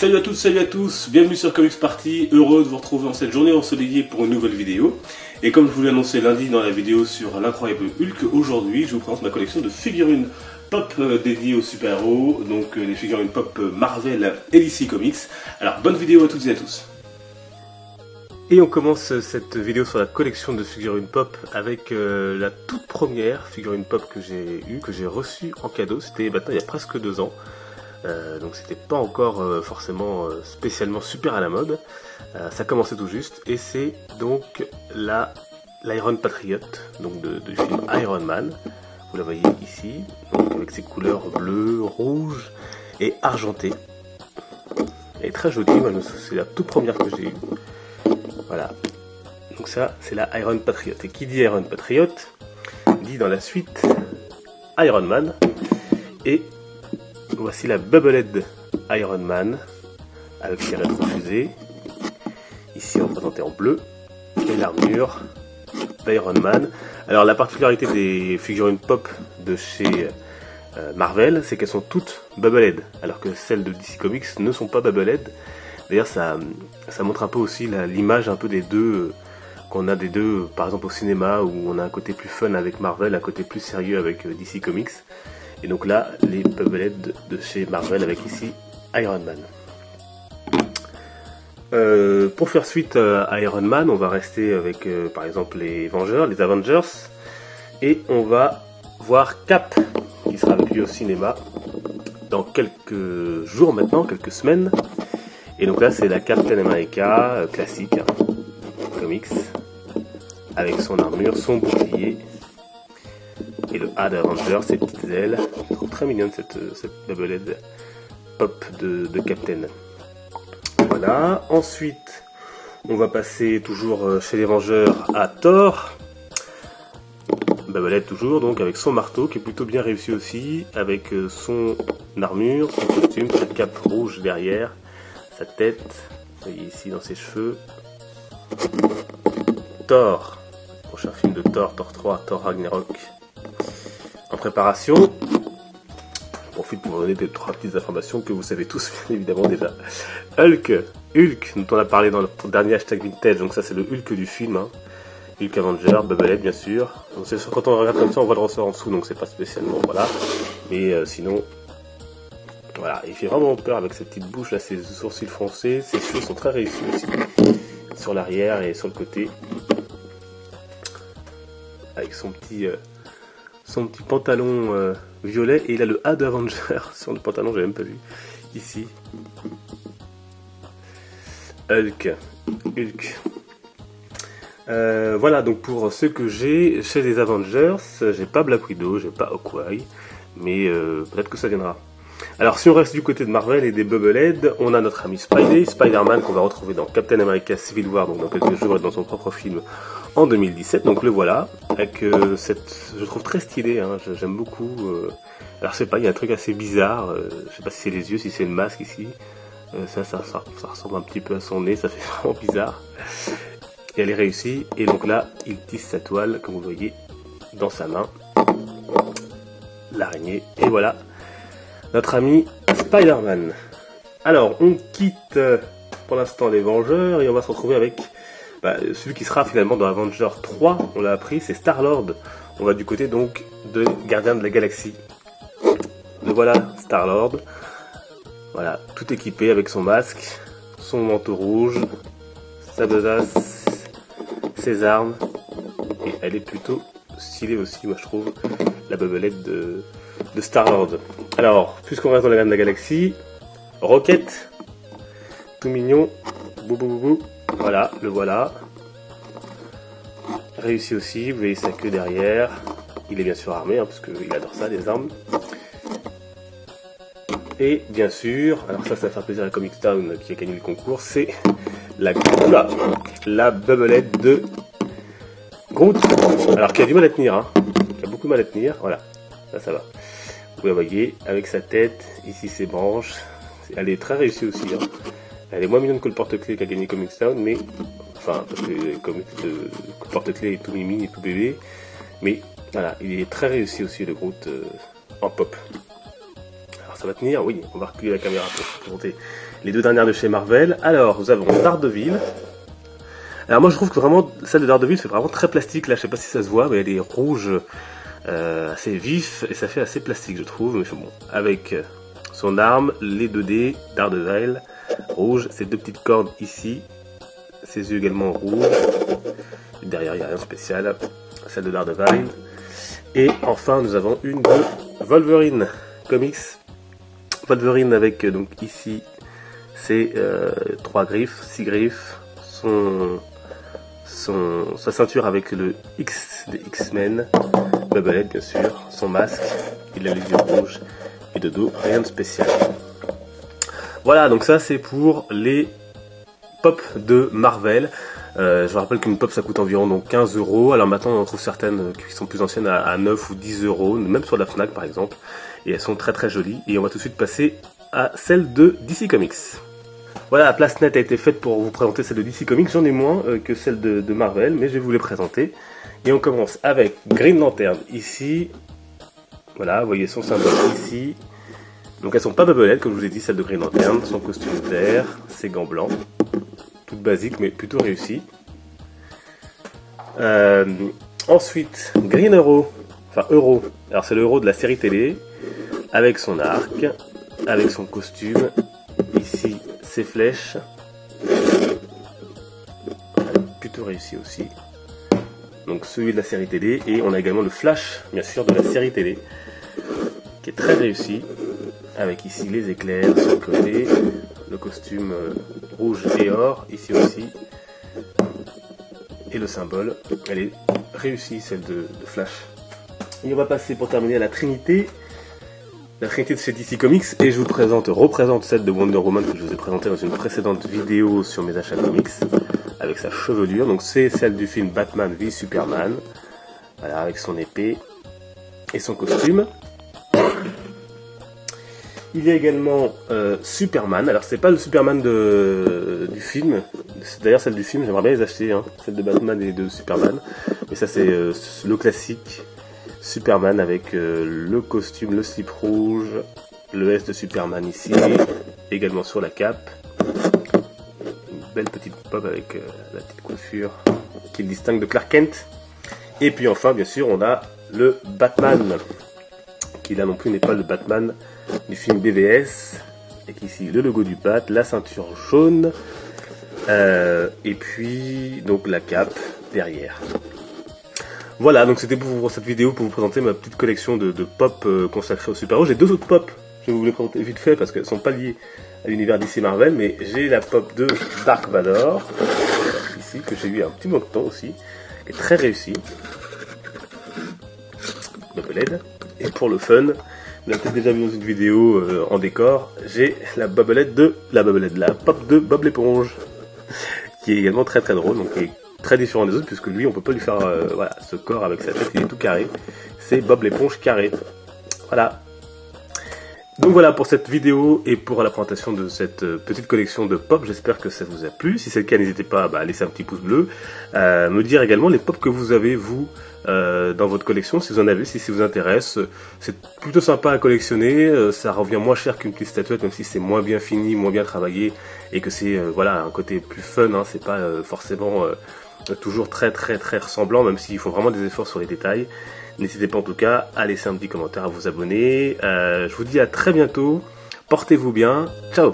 Salut à toutes, salut à tous, bienvenue sur Comics Party, heureux de vous retrouver en cette journée ensoleillée pour une nouvelle vidéo. Et comme je vous l'ai annoncé lundi dans la vidéo sur l'incroyable Hulk, aujourd'hui je vous présente ma collection de figurines pop dédiées aux super-héros, donc des figurines pop Marvel et DC Comics. Alors bonne vidéo à toutes et à tous. Et on commence cette vidéo sur la collection de figurines pop avec la toute première figurine pop que j'ai eue, que j'ai reçue en cadeau, c'était maintenant il y a presque 2 ans. Donc c'était pas encore forcément spécialement super à la mode, ça commençait tout juste, et c'est donc l'Iron Patriot, donc du film Iron Man, vous la voyez ici, donc avec ses couleurs bleu, rouge et argenté. Elle est très jolie, c'est la toute première que j'ai eue, voilà, donc ça c'est la Iron Patriot, et qui dit Iron Patriot, dit dans la suite Iron Man, et voici la Bubblehead Iron Man avec ses rétrofusées, ici représentée en bleu, et l'armure d'Iron Man. Alors la particularité des figurines pop de chez Marvel, c'est qu'elles sont toutes Bubblehead, alors que celles de DC Comics ne sont pas Bubblehead. D'ailleurs ça montre un peu aussi l'image un peu des deux, qu'on a des deux, par exemple au cinéma, où on a un côté plus fun avec Marvel, un côté plus sérieux avec DC Comics. Et donc là, les Bubblehead de chez Marvel avec ici Iron Man. Pour faire suite à Iron Man, on va rester avec par exemple les Vengeurs, les Avengers. Et on va voir Cap, qui sera avec lui au cinéma dans quelques jours maintenant, quelques semaines. Et donc là, c'est la Captain America classique, hein, comics, avec son armure, son bouclier. Et le A d'Avenger, ses petites ailes. Je trouve très mignonne cette Bubblehead pop de Captain. Voilà. Ensuite, on va passer toujours chez les Vengeurs à Thor. Bubblehead toujours, donc avec son marteau qui est plutôt bien réussi aussi, avec son armure, son costume, sa cape rouge derrière, sa tête, vous voyez ici dans ses cheveux. Thor, prochain film de Thor, Thor 3, Thor Ragnarok. En préparation, je profite pour vous donner 3 petites informations que vous savez tous bien évidemment déjà. Hulk, dont on a parlé dans le dernier hashtag vintage, donc ça c'est le Hulk du film, hein. Hulk Avenger, Bubblehead bien sûr. Donc c'est sûr, quand on regarde comme ça on voit le ressort en dessous, donc c'est pas spécialement, voilà. Mais sinon, voilà, il fait vraiment peur avec sa petite bouche là, ses sourcils foncés, ses cheveux sont très réussis aussi, sur l'arrière et sur le côté. Avec son petit pantalon violet, et il a le A d'Avenger sur le pantalon, j'ai même pas vu ici. Hulk. Voilà, donc pour ceux que j'ai chez les Avengers, j'ai pas Black Widow, j'ai pas Hawkeye, mais peut-être que ça viendra. Alors si on reste du côté de Marvel et des Bubblehead, on a notre ami Spider-Man qu'on va retrouver dans Captain America Civil War, donc dans quelques jours, et dans son propre film en 2017, donc le voilà, avec je trouve très stylé, hein, j'aime beaucoup, alors je sais pas, il y a un truc assez bizarre, je sais pas si c'est les yeux, si c'est le masque ici, ça ressemble un petit peu à son nez, ça fait vraiment bizarre, et elle est réussie, et donc là, il tisse sa toile, comme vous voyez, dans sa main, l'araignée, et voilà, notre ami Spider-Man. Alors, on quitte pour l'instant les Vengeurs, et on va se retrouver avec celui qui sera finalement dans Avengers 3, on l'a appris, c'est Star-Lord. On va du côté donc de Gardien de la Galaxie. Le voilà, Star-Lord. Voilà, tout équipé avec son masque, son manteau rouge, sa besace, ses armes. Et elle est plutôt stylée aussi, moi je trouve, la Bubblehead de Star-Lord. Alors, puisqu'on reste dans la Gardien de la Galaxie, Rocket, tout mignon, boubou. Voilà, le voilà. Réussi aussi, vous voyez sa queue derrière. Il est bien sûr armé, hein, parce qu'il adore ça, les armes. Et bien sûr, alors ça va faire plaisir à Comic Town qui a gagné le concours, c'est la Bubblehead de Groot. Alors qui a du mal à tenir, hein, qui a beaucoup de mal à tenir, voilà, là ça va. Vous la voyez, avec sa tête, ici ses branches, elle est très réussie aussi, hein. Elle est moins mignonne que le porte-clés qu'a gagné Comic Town, mais enfin, parce que le porte-clés est tout mimi et tout bébé, mais voilà, il est très réussi aussi le Groot en pop. Alors ça va tenir, oui, on va reculer la caméra pour monter les deux dernières de chez Marvel. Alors, nous avons Daredevil. Alors moi je trouve que vraiment, celle de Daredevil fait vraiment très plastique, là je sais pas si ça se voit, mais elle est rouge, assez vif, et ça fait assez plastique je trouve, mais bon, avec son arme, les 2D, Daredevil, rouge, ses deux petites cordes ici, ses yeux également rouges, et derrière il n'y a rien de spécial, celle de Daredevil, et enfin nous avons une de Wolverine Comics, Wolverine avec donc ici ses 3 griffes, 6 griffes, sa ceinture avec le X des X-Men, Bubblehead bien sûr, son masque, il a les yeux rouges, et de dos, rien de spécial. Voilà, donc ça c'est pour les pop de Marvel. Je vous rappelle qu'une pop ça coûte environ donc 15 €, alors maintenant on en trouve certaines qui sont plus anciennes à 9 ou 10 €, même sur la Fnac par exemple, et elles sont très très jolies, et on va tout de suite passer à celle de DC Comics. Voilà, la place nette a été faite pour vous présenter celle de DC Comics, j'en ai moins que celle de Marvel, mais je vais vous les présenter. Et on commence avec Green Lantern ici, voilà, vous voyez son symbole ici. Donc elles sont pas Bubblehead comme je vous ai dit, celle de Green Lantern, son costume vert, ses gants blancs, toute basique mais plutôt réussie. Ensuite, Green Arrow, enfin Euro, alors c'est le héros de la série télé, avec son arc, avec son costume, ici ses flèches, plutôt réussi aussi, donc celui de la série télé, et on a également le Flash bien sûr de la série télé qui est très réussi, avec ici les éclairs sur le côté, le costume rouge et or ici aussi, et le symbole, elle est réussie celle de Flash. Et on va passer pour terminer à la Trinité. La Trinité de chez DC Comics, et je vous représente celle de Wonder Woman que je vous ai présentée dans une précédente vidéo sur mes achats comics, avec sa chevelure. Donc c'est celle du film Batman v Superman, voilà, avec son épée et son costume. Il y a également Superman, alors c'est pas le Superman du film, d'ailleurs celle du film j'aimerais bien les acheter, hein, celle de Batman et de Superman, mais ça c'est le classique. Superman avec le costume, le slip rouge, le S de Superman ici, également sur la cape. Une belle petite pop avec la petite coiffure qui le distingue de Clark Kent. Et puis enfin, bien sûr, on a le Batman, qui là non plus n'est pas le Batman du film BVS, avec ici le logo du Bat, la ceinture jaune, et puis donc la cape derrière. Voilà, donc c'était pour cette vidéo pour vous présenter ma petite collection de pop consacrée aux super-héros. J'ai deux autres pop, je vais vous les présenter vite fait parce qu'elles ne sont pas liées à l'univers DC Marvel, mais j'ai la pop de Dark Vador, ici, que j'ai eu un petit moment de temps aussi, qui est très réussie. Bubblehead. Et pour le fun, vous l'avez peut-être déjà vu dans une vidéo en décor, j'ai la la pop de Bob l'éponge, qui est également très très drôle, donc très différent des autres puisque lui on peut pas lui faire voilà, ce corps avec sa tête, il est tout carré, c'est Bob l'éponge carré. Voilà, donc voilà pour cette vidéo et pour la présentation de cette petite collection de pop. J'espère que ça vous a plu. Si c'est le cas, n'hésitez pas à laisser un petit pouce bleu, me dire également les pop que vous avez vous dans votre collection, si vous en avez, si ça vous intéresse. C'est plutôt sympa à collectionner, ça revient moins cher qu'une petite statuette, même si c'est moins bien fini, moins bien travaillé, et que c'est voilà, un côté plus fun, hein, c'est pas forcément toujours très ressemblant, même s'ils font vraiment des efforts sur les détails. N'hésitez pas en tout cas à laisser un petit commentaire, à vous abonner. Je vous dis à très bientôt, portez-vous bien, ciao.